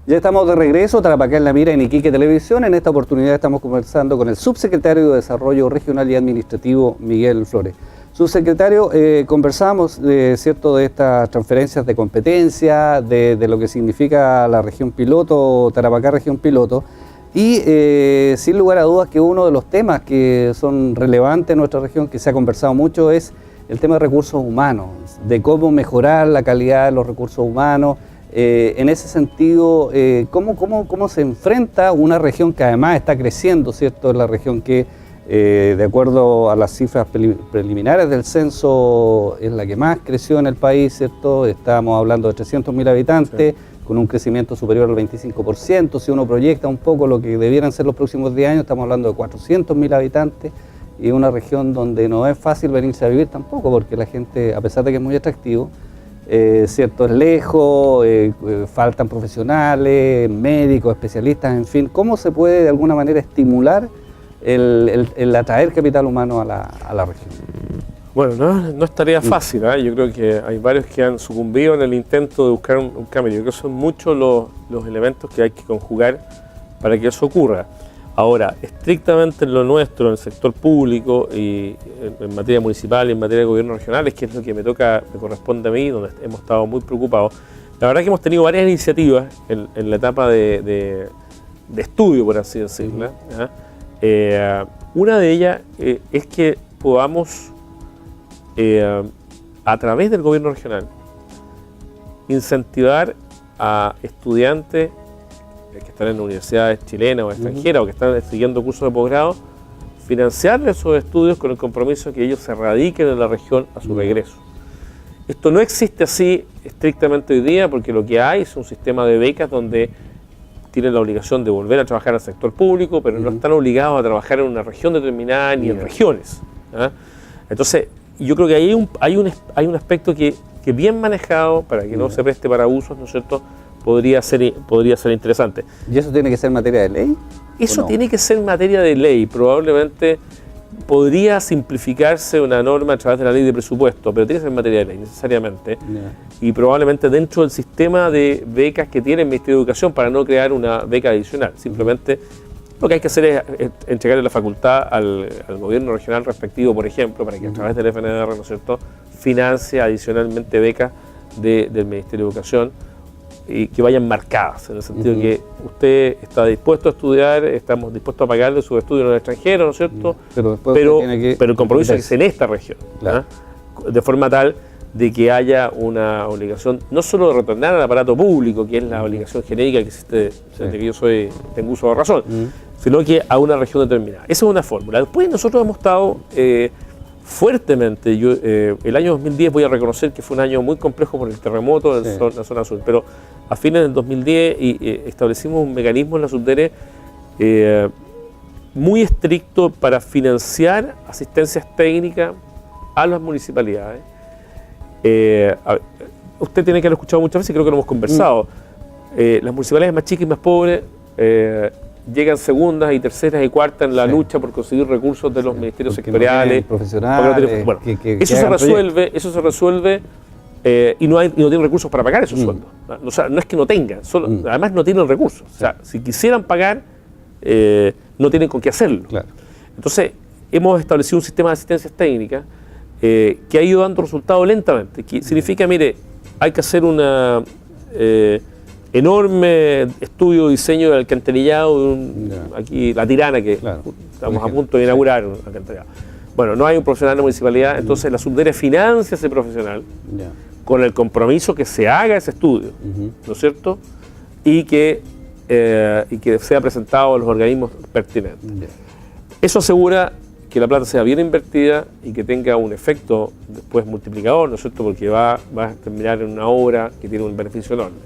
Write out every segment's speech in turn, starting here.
Ya estamos de regreso, Tarapacá en la Mira, en Iquique Televisión. En esta oportunidad estamos conversando con el subsecretario de Desarrollo Regional y Administrativo, Miguel Flores. Subsecretario, conversamos de estas transferencias de competencia, de lo que significa la región piloto, Tarapacá región piloto, y sin lugar a dudas que uno de los temas que son relevantes en nuestra región, que se ha conversado mucho, es el tema de recursos humanos, de cómo mejorar la calidad de los recursos humanos. En ese sentido, ¿cómo se enfrenta una región que además está creciendo, ¿cierto? Es la región que, de acuerdo a las cifras preliminares del censo, es la que más creció en el país, ¿cierto? Estamos hablando de 300.000 habitantes, sí, con un crecimiento superior al 25%. Si uno proyecta un poco lo que debieran ser los próximos 10 años, estamos hablando de 400.000 habitantes, y una región donde no es fácil venirse a vivir tampoco, porque la gente, a pesar de que es muy atractivo, cierto, es lejos, faltan profesionales, médicos, especialistas, en fin. ¿Cómo se puede de alguna manera estimular el atraer capital humano a la región? Bueno, no es tarea fácil, ¿eh? Yo creo que hay varios que han sucumbido en el intento de buscar un cambio. Yo creo que son muchos los elementos que hay que conjugar para que eso ocurra. Ahora, estrictamente en lo nuestro, en el sector público y en materia municipal y en materia de gobierno regional, que es lo que me corresponde a mí, donde hemos estado muy preocupados. La verdad que hemos tenido varias iniciativas en la etapa de estudio, por así decirlo. Una de ellas es que podamos, a través del gobierno regional, incentivar a estudiantes que están en universidades chilenas o extranjeras o que están siguiendo cursos de posgrado, financiarles esos estudios con el compromiso de que ellos se radiquen en la región a su regreso. Esto no existe así estrictamente hoy día, porque lo que hay es un sistema de becas donde tienen la obligación de volver a trabajar al sector público, pero no están obligados a trabajar en una región determinada ni en regiones. Entonces, yo creo que ahí hay un aspecto que bien manejado, para que no se preste para abusos, ¿no es cierto?, podría ser interesante. ¿Y eso tiene que ser materia de ley? Eso tiene que ser materia de ley. Probablemente podría simplificarse una norma a través de la ley de presupuesto, pero tiene que ser materia de ley necesariamente. Y probablemente dentro del sistema de becas que tiene el Ministerio de Educación, para no crear una beca adicional. Simplemente lo que hay que hacer es entregarle la facultad al gobierno regional respectivo, por ejemplo, para que a través del FNDR, ¿no es cierto?, financie adicionalmente becas del Ministerio de Educación, y que vayan marcadas, en el sentido de que usted está dispuesto a estudiar, estamos dispuestos a pagarle sus estudios en el extranjero, ¿no es cierto? Pero el compromiso es que es en esta región, claro, de forma tal de que haya una obligación no solo de retornar al aparato público, que es la obligación genérica que existe desde que yo tengo uso de razón, sino que a una región determinada. Esa es una fórmula. Después nosotros hemos estado fuertemente, el año 2010 voy a reconocer que fue un año muy complejo por el terremoto en la zona sur, pero a fines del 2010 establecimos un mecanismo en la Subdere muy estricto para financiar asistencias técnicas a las municipalidades. Usted tiene que haber escuchado muchas veces, creo que lo hemos conversado. Las municipalidades más chicas y más pobres llegan segundas y terceras y cuartas en la lucha por conseguir recursos de los ministerios sectoriales, profesionales. Bueno, eso se resuelve y no tienen recursos para pagar esos sueldos. O sea, no es que no tengan, además no tienen recursos. O sea, si quisieran pagar, no tienen con qué hacerlo. Claro. Entonces, hemos establecido un sistema de asistencias técnicas que ha ido dando resultados lentamente. Que significa, mire, hay que hacer una enorme estudio de diseño del alcantarillado, aquí La Tirana, que estamos a punto de inaugurar un alcantarillado. Bueno, no hay un profesional en la municipalidad, entonces la Subdere financia ese profesional con el compromiso que se haga ese estudio, ¿no es cierto? Y que sea presentado a los organismos pertinentes. Eso asegura que la plata sea bien invertida y que tenga un efecto después multiplicador, ¿no es cierto? Porque va a terminar en una obra que tiene un beneficio enorme.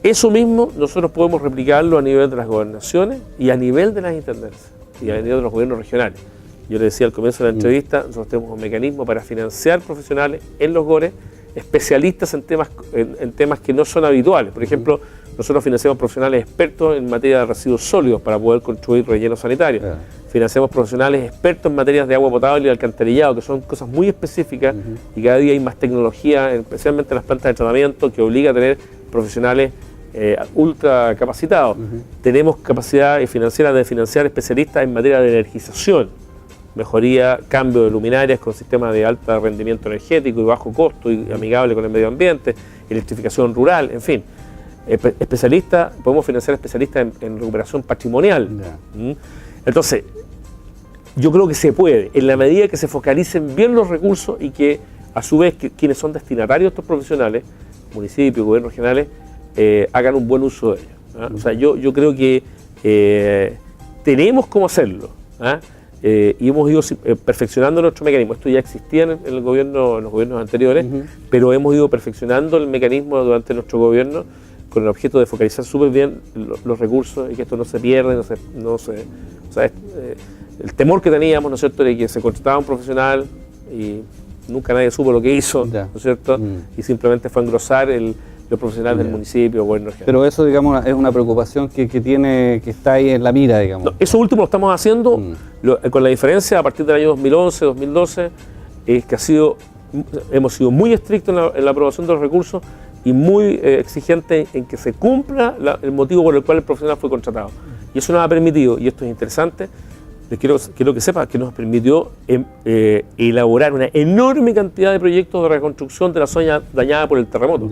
Eso mismo nosotros podemos replicarlo a nivel de las gobernaciones y a nivel de las intendencias y a nivel de los gobiernos regionales. Yo le decía al comienzo de la entrevista, nosotros tenemos un mecanismo para financiar profesionales en los GORES, especialistas en temas que no son habituales. Por ejemplo, nosotros financiamos profesionales expertos en materia de residuos sólidos para poder construir rellenos sanitarios. Financiamos profesionales expertos en materias de agua potable y alcantarillado, que son cosas muy específicas y cada día hay más tecnología, especialmente en las plantas de tratamiento, que obliga a tener profesionales ultra capacitados. Tenemos capacidad financiera de financiar especialistas en materia de energización, mejoría, cambio de luminarias con sistemas de alto rendimiento energético y bajo costo y amigable con el medio ambiente, electrificación rural, en fin. Especialistas, podemos financiar especialistas en recuperación patrimonial. Entonces, yo creo que se puede, en la medida que se focalicen bien los recursos y que, a su vez, quienes son destinatarios de estos profesionales, municipios, gobiernos regionales, hagan un buen uso de ellos. O sea, yo creo que tenemos cómo hacerlo. Y hemos ido perfeccionando nuestro mecanismo. Esto ya existía en los gobiernos anteriores, pero hemos ido perfeccionando el mecanismo durante nuestro gobierno con el objeto de focalizar súper bien los recursos y que esto no se pierda, o sea, el temor que teníamos, ¿no es cierto?, de que se contrataba un profesional y nunca nadie supo lo que hizo, ¿no es cierto?, y simplemente fue a engrosar los profesionales del municipio, gobierno regional. Pero eso, digamos, es una preocupación que está ahí en la mira, digamos. No, eso último lo estamos haciendo con la diferencia a partir del año 2011, 2012, es que hemos sido muy estrictos en la aprobación de los recursos y muy exigentes en que se cumpla el motivo por el cual el profesional fue contratado. Y eso nos ha permitido, y esto es interesante, les quiero que sepa que nos permitió elaborar una enorme cantidad de proyectos de reconstrucción de la zona dañada por el terremoto.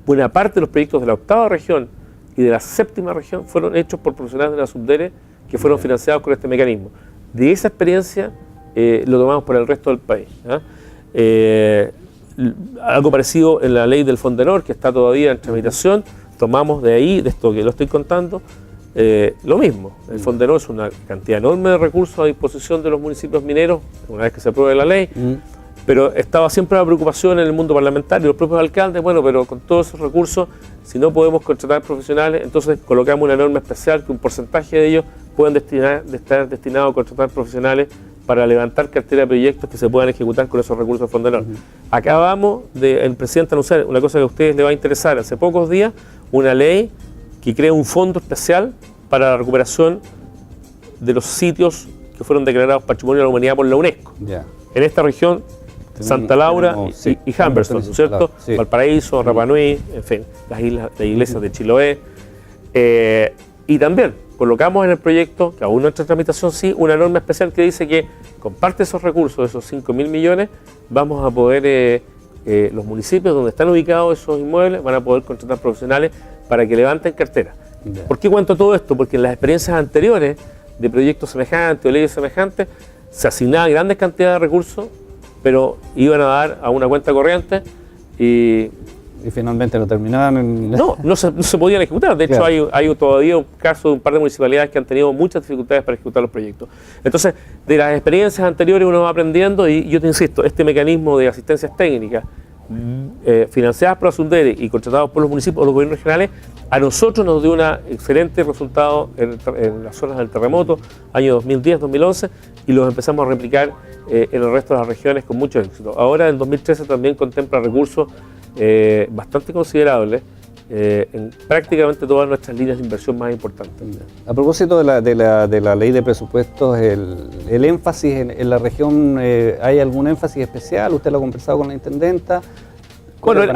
Buena parte de los proyectos de la 8ª región y de la 7ª región fueron hechos por profesionales de la Subdere que fueron financiados con este mecanismo. De esa experiencia lo tomamos por el resto del país. Algo parecido en la ley del Fondenor, que está todavía en tramitación, tomamos de ahí, de esto que lo estoy contando, lo mismo. El Fondenor es una cantidad enorme de recursos a disposición de los municipios mineros, una vez que se apruebe la ley, pero estaba siempre la preocupación en el mundo parlamentario, los propios alcaldes, bueno, pero con todos esos recursos, si no podemos contratar profesionales, entonces colocamos una norma especial que un porcentaje de ellos pueden estar destinados a contratar profesionales para levantar cartera de proyectos que se puedan ejecutar con esos recursos de Fondenor. Acabamos el presidente anunciar una cosa que a ustedes les va a interesar hace pocos días, una ley que crea un fondo especial para la recuperación de los sitios que fueron declarados Patrimonio de la Humanidad por la UNESCO. En esta región, Santa Laura y Humberston, ¿no es cierto? Valparaíso, Rapa Nui, en fin, las iglesias de Chiloé. Y también colocamos en el proyecto, que aún no está en tramitación, sí, una norma especial que dice que con parte de esos recursos, esos 5.000 millones, vamos a poder, los municipios donde están ubicados esos inmuebles, van a poder contratar profesionales para que levanten cartera. ¿Por qué cuento todo esto? Porque en las experiencias anteriores de proyectos semejantes o leyes semejantes, se asignaban grandes cantidades de recursos, pero iban a dar a una cuenta corriente y finalmente lo terminaban. No se podían ejecutar. De hecho, hay todavía un caso de un par de municipalidades que han tenido muchas dificultades para ejecutar los proyectos. Entonces, de las experiencias anteriores uno va aprendiendo y yo te insisto, este mecanismo de asistencias técnicas financiadas por la Subdere y contratados por los municipios o los gobiernos regionales, a nosotros nos dio un excelente resultado en las zonas del terremoto, año 2010-2011, y los empezamos a replicar en el resto de las regiones con mucho éxito. Ahora, en 2013 también contempla recursos bastante considerables en prácticamente todas nuestras líneas de inversión más importantes. A propósito de la ley de presupuestos, el énfasis en la región, ¿hay algún énfasis especial? ¿Usted lo ha conversado con la intendenta? Bueno,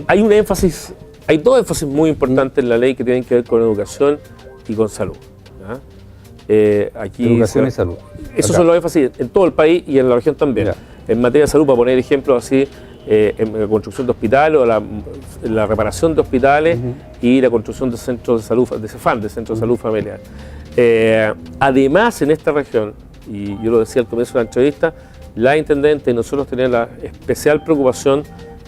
hay un énfasis, hay dos énfasis muy importantes en la ley que tienen que ver con educación y con salud. Aquí educación y salud. Esos son los énfasis en todo el país y en la región también. En materia de salud, para poner ejemplos así, en la construcción de hospitales o la reparación de hospitales y la construcción de centros de salud, de CEFAM, de centros de salud familiar. Además, en esta región, y yo lo decía al comienzo de la entrevista, la intendente y nosotros tenemos la especial preocupación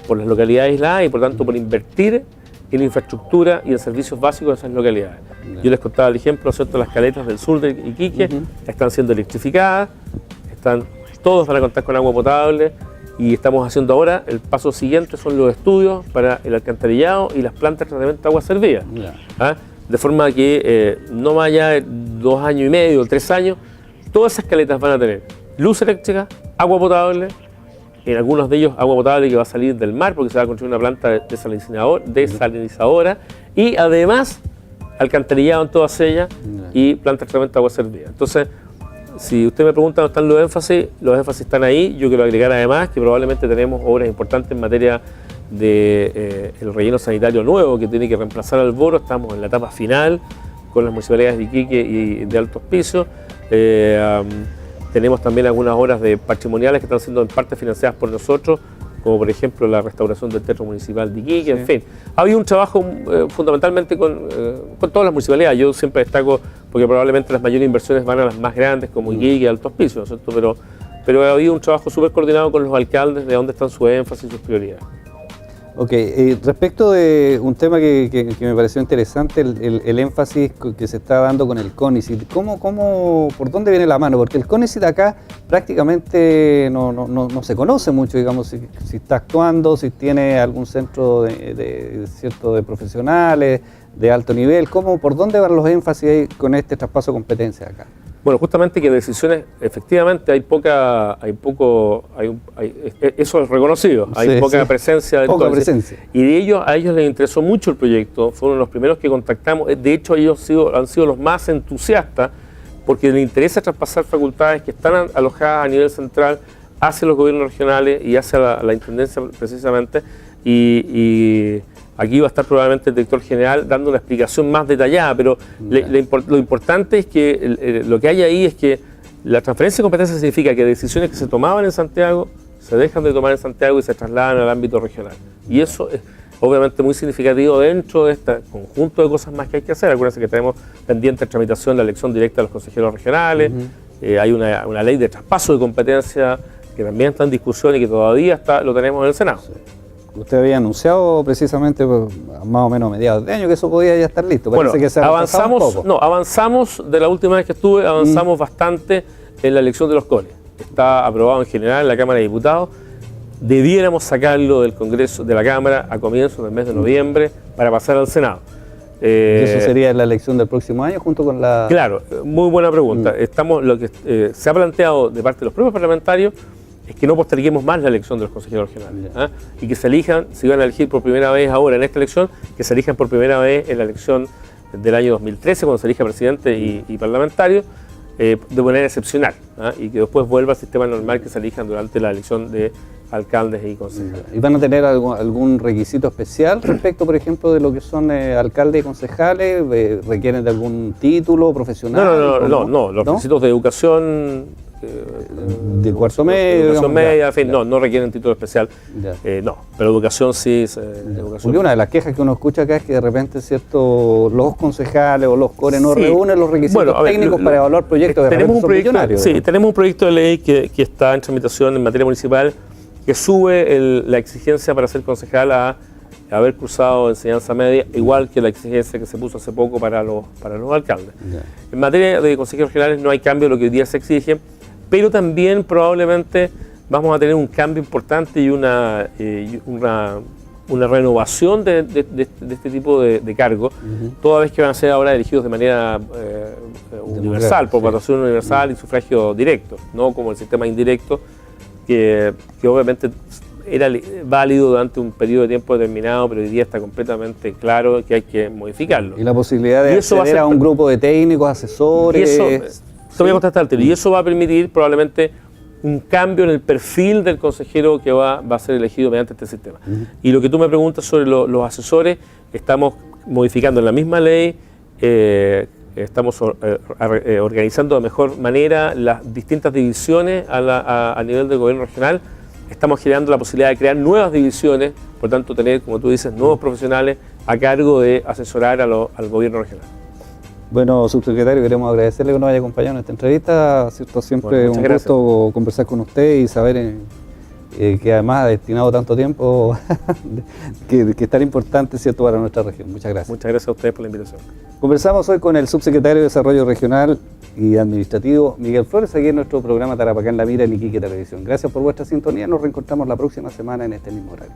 por las localidades aisladas y por tanto por invertir en infraestructura y en servicios básicos de esas localidades. Yo les contaba el ejemplo, ¿cierto? Las caletas del sur de Iquique están siendo electrificadas, todos van a contar con agua potable y estamos haciendo ahora, el paso siguiente son los estudios para el alcantarillado y las plantas de tratamiento de agua servida. De forma que no más allá de 2 años y medio, 3 años, todas esas caletas van a tener luz eléctrica, agua potable, en algunos de ellos agua potable que va a salir del mar porque se va a construir una planta desalinizadora y además alcantarillado en todas ellas y plantas de tratamiento de agua servida. Entonces, si usted me pregunta dónde están los énfasis están ahí. Yo quiero agregar además que probablemente tenemos obras importantes en materia el relleno sanitario nuevo que tiene que reemplazar al Boro. Estamos en la etapa final con las municipalidades de Iquique y de Alto Hospicio. Tenemos también algunas obras de patrimoniales que están siendo en parte financiadas por nosotros, como por ejemplo la restauración del Teatro Municipal de Iquique, en fin. Ha habido un trabajo fundamentalmente con todas las municipalidades. Yo siempre destaco, porque probablemente las mayores inversiones van a las más grandes como Iquique y Alto Hospicio, ¿no es cierto? Pero ha habido un trabajo súper coordinado con los alcaldes de dónde están sus énfasis y sus prioridades. Ok, respecto de un tema que me pareció interesante, el énfasis que se está dando con el CONICYT, ¿por dónde viene la mano? Porque el CONICYT acá prácticamente no se conoce mucho, digamos, si está actuando, si tiene algún centro de profesionales de alto nivel, ¿por dónde van los énfasis ahí con este traspaso de competencias acá? Bueno, justamente que decisiones, efectivamente eso es reconocido, hay poca presencia del CONICYT. Y a ellos les interesó mucho el proyecto, fueron los primeros que contactamos, de hecho ellos han sido los más entusiastas porque les interesa traspasar facultades que están alojadas a nivel central hacia los gobiernos regionales y hacia la intendencia precisamente, y aquí va a estar probablemente el director general dando una explicación más detallada, pero lo importante es que lo que hay ahí es que la transferencia de competencias significa que decisiones que se tomaban en Santiago se dejan de tomar en Santiago y se trasladan al ámbito regional. Y eso es obviamente muy significativo dentro de este conjunto de cosas más que hay que hacer. Acuérdense que tenemos pendiente de tramitación la elección directa de los consejeros regionales, hay una ley de traspaso de competencia que también está en discusión y que todavía lo tenemos en el Senado. Sí. Usted había anunciado precisamente más o menos a mediados de año que eso podía ya estar listo. Bueno, que se avanzamos de la última vez que estuve, avanzamos bastante en la elección de los CONES. Está aprobado en general en la Cámara de Diputados. Debiéramos sacarlo del Congreso, de la Cámara, a comienzos del mes de noviembre para pasar al Senado. ¿Eso sería la elección del próximo año junto con la...? Claro, muy buena pregunta. Lo que se ha planteado de parte de los propios parlamentarios es que no posterguemos más la elección de los consejeros regionales, y que se elijan, si van a elegir por primera vez ahora en esta elección, que se elijan por primera vez en la elección del año 2013, cuando se elija presidente y parlamentario, de manera excepcional, y que después vuelva al sistema normal que se elijan durante la elección de alcaldes y concejales. ¿Y van a tener algún requisito especial respecto, por ejemplo, de lo que son alcaldes y concejales? ¿Requieren de algún título profesional? No, los requisitos de educación... de cuarto medio, educación media, en fin, no requieren título especial, pero educación sí. Porque una de las quejas que uno escucha acá es que de repente los concejales o los CORE no reúnen los requisitos técnicos para evaluar proyectos que son millonarios. Sí, tenemos un proyecto de ley que está en tramitación en materia municipal que sube la exigencia para ser concejal a haber cursado enseñanza media, igual que la exigencia que se puso hace poco para los alcaldes. En materia de consejeros regionales no hay cambio de lo que hoy día se exige, pero también probablemente vamos a tener un cambio importante y una renovación de este tipo de cargos, toda vez que van a ser ahora elegidos de manera universal, por votación universal y sufragio directo, no como el sistema indirecto, que obviamente era válido durante un periodo de tiempo determinado, pero hoy día está completamente claro que hay que modificarlo. Y la posibilidad de acceder a un grupo de técnicos, asesores... Voy a contestarte, y eso va a permitir probablemente un cambio en el perfil del consejero que va a ser elegido mediante este sistema. Y lo que tú me preguntas sobre los asesores, estamos modificando en la misma ley, estamos organizando de mejor manera las distintas divisiones a nivel del gobierno regional. Estamos generando la posibilidad de crear nuevas divisiones, por tanto tener, como tú dices, nuevos profesionales a cargo de asesorar al gobierno regional. Bueno, subsecretario, queremos agradecerle que nos haya acompañado en esta entrevista, ¿cierto? Siempre un gusto conversar con usted y saber que además ha destinado tanto tiempo que es tan importante, ¿cierto?, para nuestra región. Muchas gracias. Muchas gracias a ustedes por la invitación. Conversamos hoy con el subsecretario de Desarrollo Regional y Administrativo, Miguel Flores, aquí en nuestro programa Tarapacá en la Mira en Iquique Televisión. Gracias por vuestra sintonía, nos reencontramos la próxima semana en este mismo horario.